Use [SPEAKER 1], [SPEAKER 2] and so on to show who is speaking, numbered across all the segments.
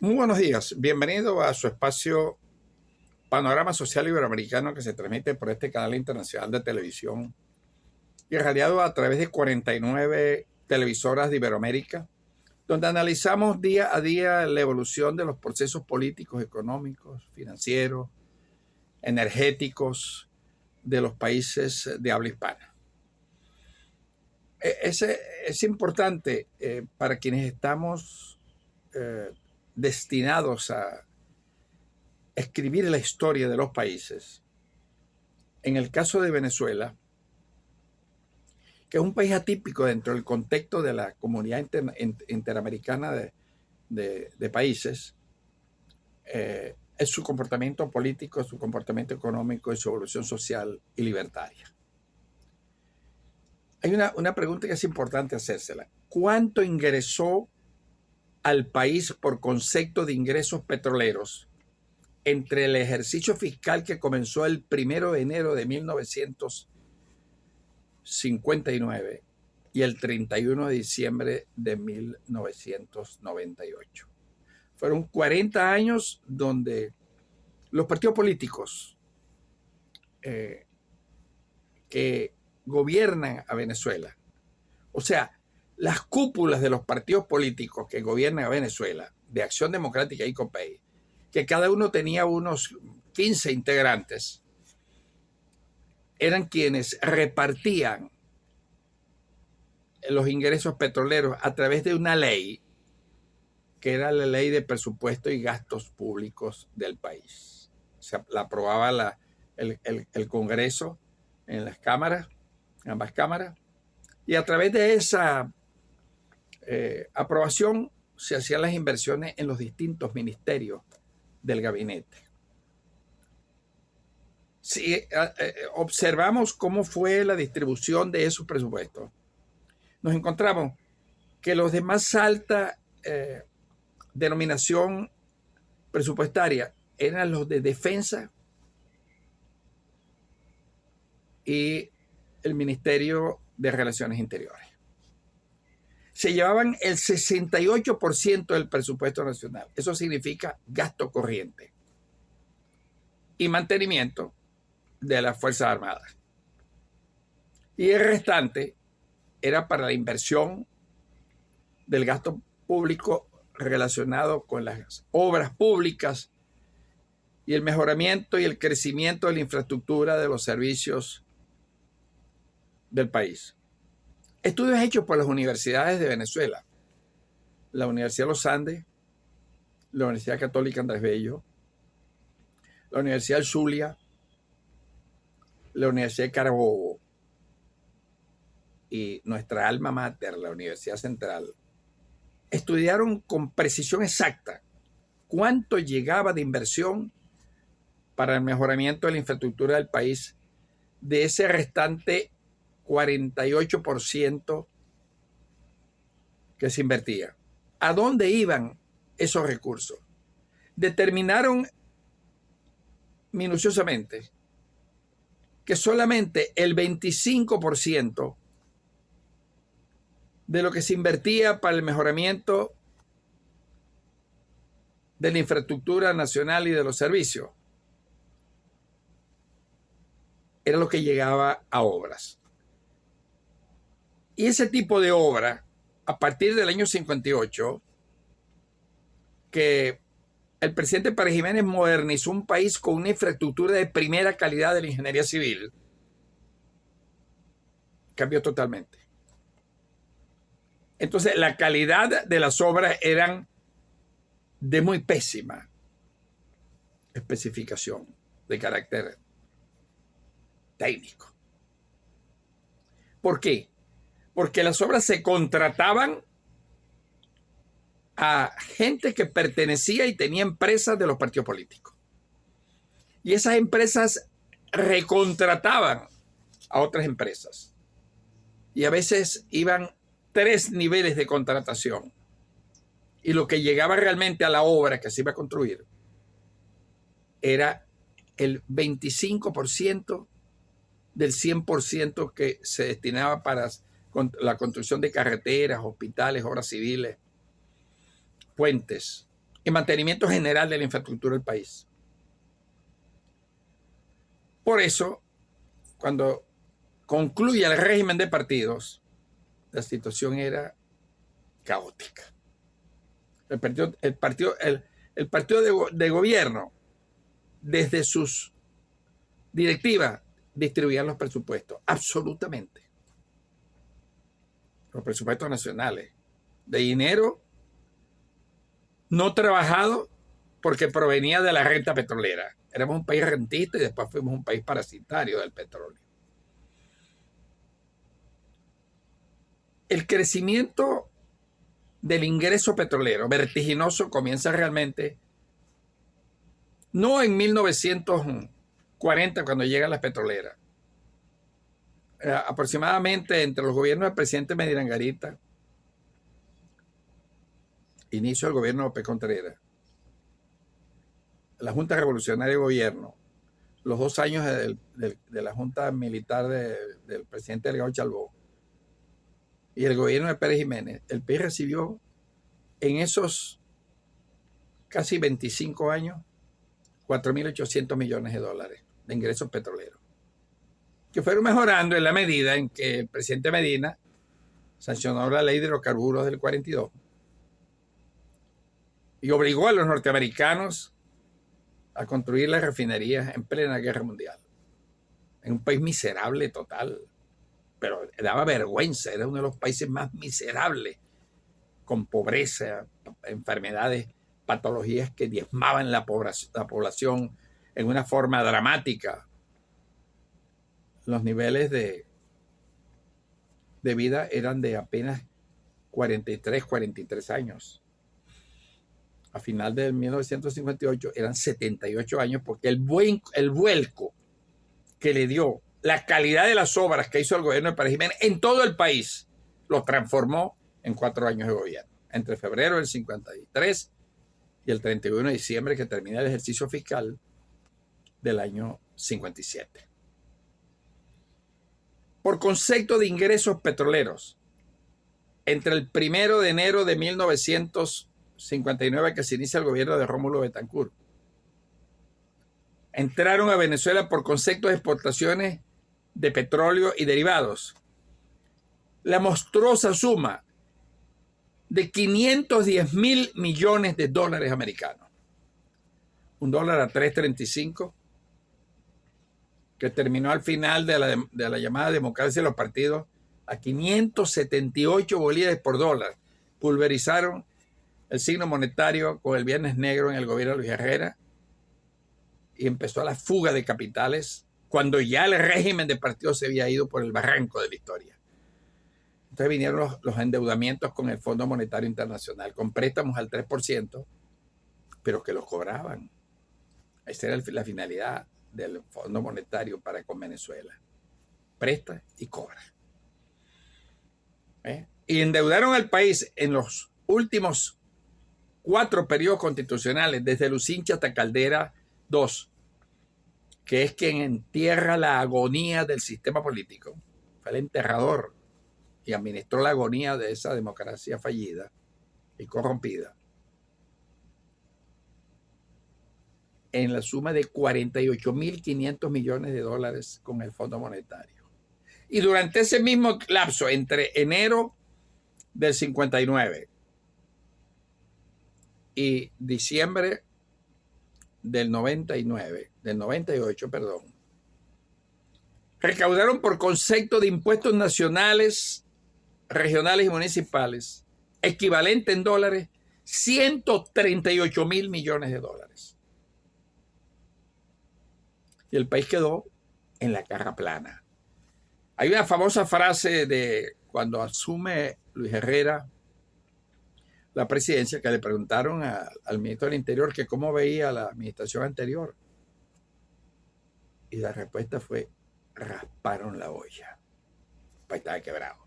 [SPEAKER 1] Muy buenos días, bienvenido a su espacio Panorama Social Iberoamericano que se transmite por este canal internacional de televisión y radiado a través de 49 televisoras de Iberoamérica, donde analizamos día a día la evolución de los procesos políticos, económicos, financieros, energéticos de los países de habla hispana. Es importante para quienes estamos destinados a escribir la historia de los países. En el caso de Venezuela, que es un país atípico dentro del contexto de la comunidad interamericana de países, es su comportamiento político, su comportamiento económico y su evolución social y libertaria. Hay una pregunta que es importante hacérsela. ¿Cuánto ingresó al país por concepto de ingresos petroleros entre el ejercicio fiscal que comenzó el 1 de enero de 1959 y el 31 de diciembre de 1998? Fueron 40 años donde los partidos políticos que gobiernan a Venezuela, o sea, las cúpulas de los partidos políticos que gobiernan a Venezuela, de Acción Democrática y COPEI, que cada uno tenía unos 15 integrantes, eran quienes repartían los ingresos petroleros a través de una ley que era la ley de presupuesto y gastos públicos del país. O sea, la aprobaba el Congreso en las cámaras, en ambas cámaras, y a través de esa aprobación se hacían las inversiones en los distintos ministerios del gabinete. Si observamos cómo fue la distribución de esos presupuestos, nos encontramos que los de más alta denominación presupuestaria eran los de defensa y el Ministerio de Relaciones Interiores. Se llevaban el 68% del presupuesto nacional. Eso significa gasto corriente y mantenimiento de las Fuerzas Armadas. Y el restante era para la inversión del gasto público relacionado con las obras públicas y el mejoramiento y el crecimiento de la infraestructura de los servicios del país. Estudios hechos por las universidades de Venezuela, la Universidad de los Andes, la Universidad Católica Andrés Bello, la Universidad del Zulia, la Universidad de Carabobo y nuestra alma mater, la Universidad Central, estudiaron con precisión exacta cuánto llegaba de inversión para el mejoramiento de la infraestructura del país de ese restante 48% que se invertía. ¿A dónde iban esos recursos? Determinaron minuciosamente que solamente el 25% de lo que se invertía para el mejoramiento de la infraestructura nacional y de los servicios era lo que llegaba a obras. Y ese tipo de obra, a partir del año 58, que el presidente Pérez Jiménez modernizó un país con una infraestructura de primera calidad de la ingeniería civil, cambió totalmente. Entonces, la calidad de las obras eran de muy pésima especificación de carácter técnico. ¿Por qué? Porque las obras se contrataban a gente que pertenecía y tenía empresas de los partidos políticos. Y esas empresas recontrataban a otras empresas. Y a veces iban 3 niveles de contratación. Y lo que llegaba realmente a la obra que se iba a construir era el 25% del 100% que se destinaba para la construcción de carreteras, hospitales, obras civiles, puentes, y mantenimiento general de la infraestructura del país. Por eso, cuando concluye el régimen de partidos, la situación era caótica. El partido de gobierno, desde sus directivas, distribuían los presupuestos, absolutamente. Los presupuestos nacionales, de dinero no trabajado porque provenía de la renta petrolera. Éramos un país rentista y después fuimos un país parasitario del petróleo. El crecimiento del ingreso petrolero vertiginoso comienza realmente no en 1940 cuando llegan las petroleras. Aproximadamente entre los gobiernos del presidente Medina Angarita, inicio del gobierno de López Contreras, la Junta Revolucionaria de Gobierno, los 2 años de la Junta Militar del presidente Delgado Chalbó y el gobierno de Pérez Jiménez, el país recibió en esos casi 25 años 4.800 millones de dólares de ingresos petroleros, que fueron mejorando en la medida en que el presidente Medina sancionó la ley de hidrocarburos del 42 y obligó a los norteamericanos a construir las refinerías en plena guerra mundial. En un país miserable total, pero daba vergüenza, era uno de los países más miserables, con pobreza, enfermedades, patologías que diezmaban la población en una forma dramática. Los niveles de vida eran de apenas 43 años. A final de 1958 eran 78 años porque el vuelco que le dio la calidad de las obras que hizo el gobierno de Pérez Jiménez en todo el país lo transformó en 4 años de gobierno. Entre febrero del 53 y el 31 de diciembre que termina el ejercicio fiscal del año 57. Por concepto de ingresos petroleros, entre el 1 de enero de 1959 que se inicia el gobierno de Rómulo Betancourt, entraron a Venezuela por concepto de exportaciones de petróleo y derivados la monstruosa suma de 510.000 millones de dólares americanos. Un dólar a 3.35, que terminó al final de la llamada democracia de los partidos a 578 bolívares por dólar. Pulverizaron el signo monetario con el Viernes Negro en el gobierno de Luis Herrera y empezó la fuga de capitales cuando ya el régimen de partidos se había ido por el barranco de la historia. Entonces vinieron los endeudamientos con el Fondo Monetario Internacional, con préstamos al 3%, pero que los cobraban. Esa era la finalidad del Fondo Monetario para con Venezuela. Presta y cobra. Y endeudaron al país en los últimos 4 periodos constitucionales, desde Lucinchi hasta Caldera II, que es quien entierra la agonía del sistema político. Fue el enterrador y administró la agonía de esa democracia fallida y corrompida, en la suma de 48.500 millones de dólares con el Fondo Monetario. Y durante ese mismo lapso, entre enero del 59 y diciembre del 98, recaudaron por concepto de impuestos nacionales, regionales y municipales, equivalente en dólares, 138.000 millones de dólares. Y el país quedó en la caja plana. Hay una famosa frase de cuando asume Luis Herrera la presidencia, que le preguntaron al ministro del Interior que cómo veía la administración anterior. Y la respuesta fue: rasparon la olla. El país estaba quebrado.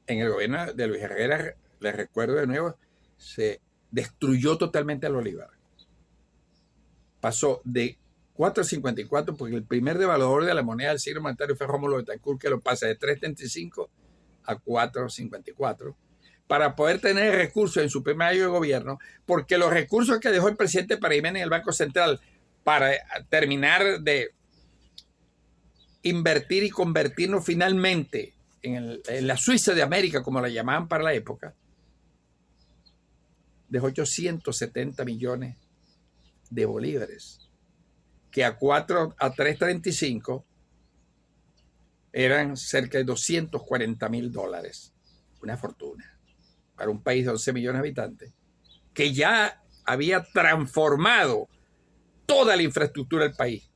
[SPEAKER 1] En el gobierno de Luis Herrera, les recuerdo de nuevo, se destruyó totalmente al bolívar. Pasó de 4.54, porque el primer devaluador de la moneda del signo monetario fue Rómulo Betancourt, que lo pasa de 3.35 a 4.54. para poder tener recursos en su primer año de gobierno, porque los recursos que dejó el presidente Peraimén en el Banco Central para terminar de invertir y convertirnos finalmente en la Suiza de América, como la llamaban para la época, dejó 870 millones de bolívares, que a 3.35 eran cerca de $240.000. Una fortuna para un país de 11 millones de habitantes, que ya había transformado toda la infraestructura del país.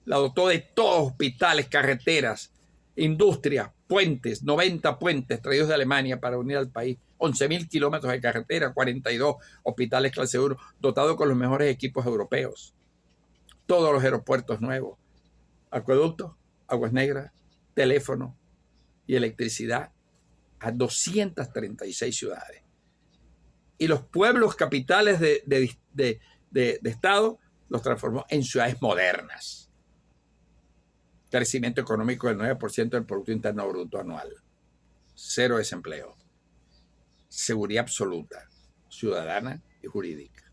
[SPEAKER 1] La dotó de todos hospitales, carreteras, industrias, puentes, 90 puentes traídos de Alemania para unir al país, 11.000 kilómetros de carretera, 42 hospitales clase 1, dotados con los mejores equipos europeos, todos los aeropuertos nuevos, acueductos, aguas negras, teléfono y electricidad a 236 ciudades. Y los pueblos capitales de estado los transformó en ciudades modernas. Crecimiento económico del 9% del Producto Interno Bruto anual. Cero desempleo. Seguridad absoluta, ciudadana y jurídica.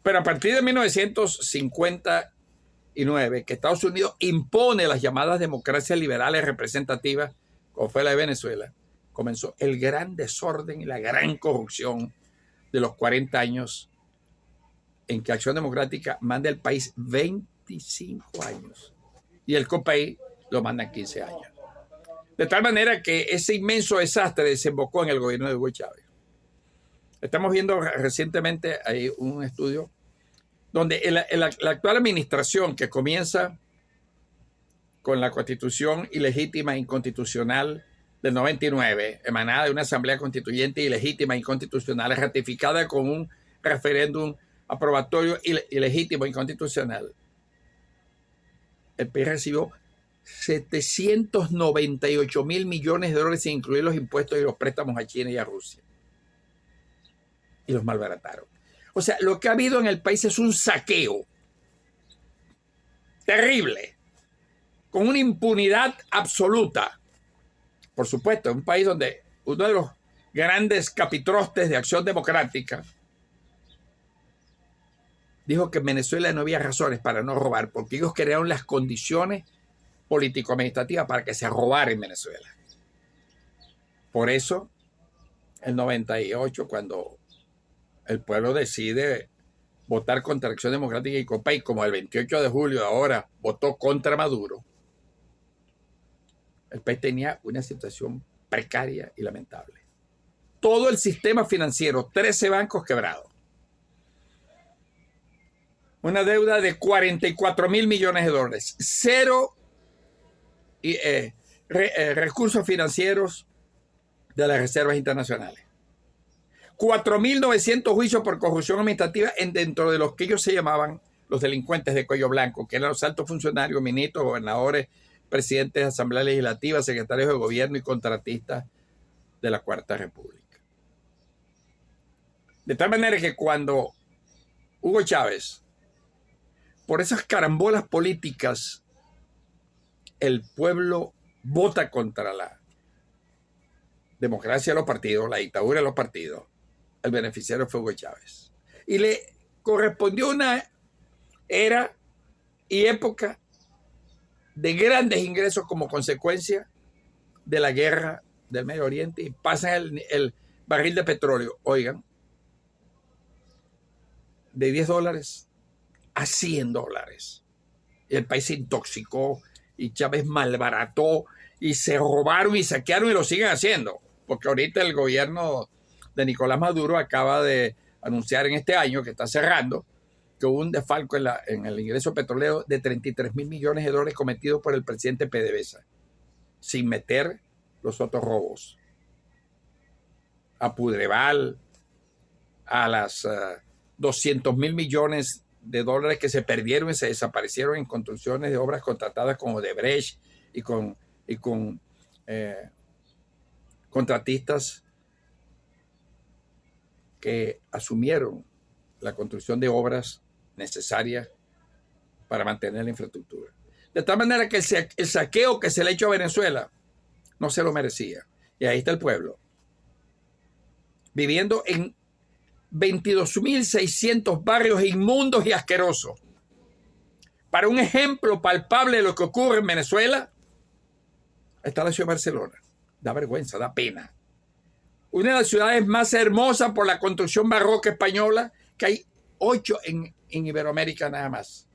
[SPEAKER 1] Pero a partir de 1959, que Estados Unidos impone las llamadas democracias liberales representativas, como fue la de Venezuela, comenzó el gran desorden y la gran corrupción de los 40 años en que Acción Democrática manda el país 25 años y el COPEI lo manda en 15 años. De tal manera que ese inmenso desastre desembocó en el gobierno de Hugo Chávez. Estamos viendo recientemente ahí un estudio donde la actual administración, que comienza con la Constitución ilegítima e inconstitucional del 99, emanada de una asamblea constituyente ilegítima e inconstitucional, ratificada con un referéndum aprobatorio ilegítimo e inconstitucional, el país recibió 798.000 millones de dólares sin incluir los impuestos y los préstamos a China y a Rusia. Y los malbarataron. O sea, lo que ha habido en el país es un saqueo terrible, con una impunidad absoluta. Por supuesto, en un país donde uno de los grandes capitrostes de Acción Democrática dijo que en Venezuela no había razones para no robar, porque ellos crearon las condiciones político-administrativas para que se robara en Venezuela. Por eso, el 98, cuando el pueblo decide votar contra Acción Democrática y COPEI, como el 28 de julio ahora votó contra Maduro, el país tenía una situación precaria y lamentable. Todo el sistema financiero, 13 bancos quebrados, una deuda de 44.000 millones de dólares, cero recursos financieros de las reservas internacionales, 4.900 juicios por corrupción administrativa dentro de los que ellos se llamaban los delincuentes de cuello blanco, que eran los altos funcionarios, ministros, gobernadores, presidentes de Asamblea Legislativa, secretarios de gobierno y contratistas de la Cuarta República. De tal manera que cuando Hugo Chávez, por esas carambolas políticas, el pueblo vota contra la democracia de los partidos, la dictadura de los partidos, el beneficiario fue Hugo Chávez. Y le correspondió una era y época de grandes ingresos como consecuencia de la guerra del Medio Oriente, y pasan el barril de petróleo, oigan, de $10 a $100. Y el país se intoxicó y Chávez malbarató y se robaron y saquearon y lo siguen haciendo, porque ahorita el gobierno de Nicolás Maduro acaba de anunciar en este año que está cerrando que hubo un desfalco en el ingreso petrolero de 33.000 millones de dólares cometidos por el presidente PDVSA, sin meter los otros robos a Pudreval, a las 200.000 millones de dólares que se perdieron y se desaparecieron en construcciones de obras contratadas con Odebrecht y con contratistas que asumieron la construcción de obras necesarias para mantener la infraestructura. De tal manera que el saqueo que se le ha hecho a Venezuela no se lo merecía. Y ahí está el pueblo, viviendo en 22.600 barrios inmundos y asquerosos. Para un ejemplo palpable de lo que ocurre en Venezuela, está la ciudad de Barcelona. Da vergüenza, da pena. Una de las ciudades más hermosas por la construcción barroca española, que hay 8 en Iberoamérica nada más.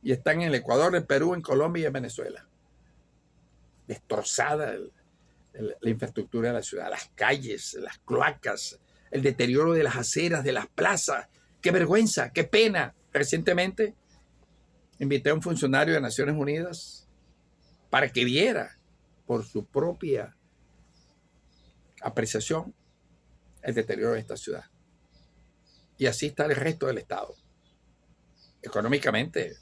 [SPEAKER 1] Y están en el Ecuador, en Perú, en Colombia y en Venezuela. Destrozada la infraestructura de la ciudad, las calles, las cloacas, el deterioro de las aceras, de las plazas. ¡Qué vergüenza! ¡Qué pena! Recientemente invité a un funcionario de Naciones Unidas para que viera por su propia apreciación el deterioro de esta ciudad. Y así está el resto del estado. Económicamente,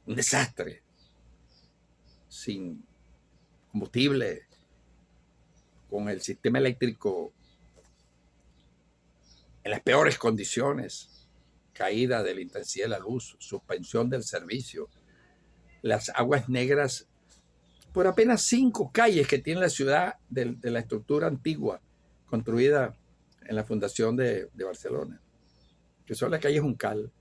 [SPEAKER 1] un desastre. Sin combustible, con el sistema eléctrico en las peores condiciones, caída de la intensidad de la luz, suspensión del servicio, las aguas negras por apenas 5 calles que tiene la ciudad de la estructura antigua construida en la fundación de Barcelona, que son la calle Juncal,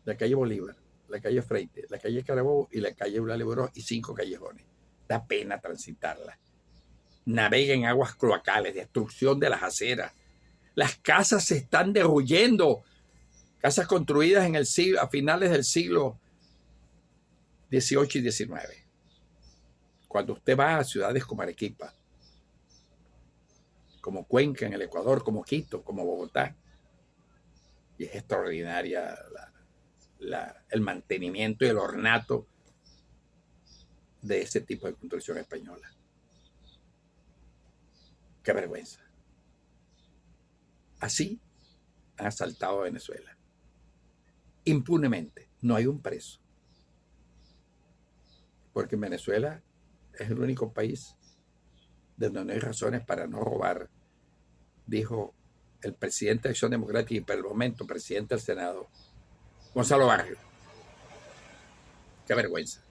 [SPEAKER 1] la calle Bolívar, la calle Freite, la calle Carabobo y la calle Eulalia Burós, y 5 callejones. Da pena transitarla. Navega en aguas cloacales, destrucción de las aceras. Las casas se están derruyendo. Casas construidas a finales del siglo XVIII y XIX. Cuando usted va a ciudades como Arequipa, como Cuenca en el Ecuador, como Quito, como Bogotá, y es extraordinaria el mantenimiento y el ornato de ese tipo de construcción española. ¡Qué vergüenza! Así han asaltado a Venezuela. Impunemente. No hay un preso. Porque en Venezuela es el único país donde no hay razones para no robar, dijo el presidente de Acción Democrática y por el momento presidente del Senado, Gonzalo Barrios. ¡Qué vergüenza!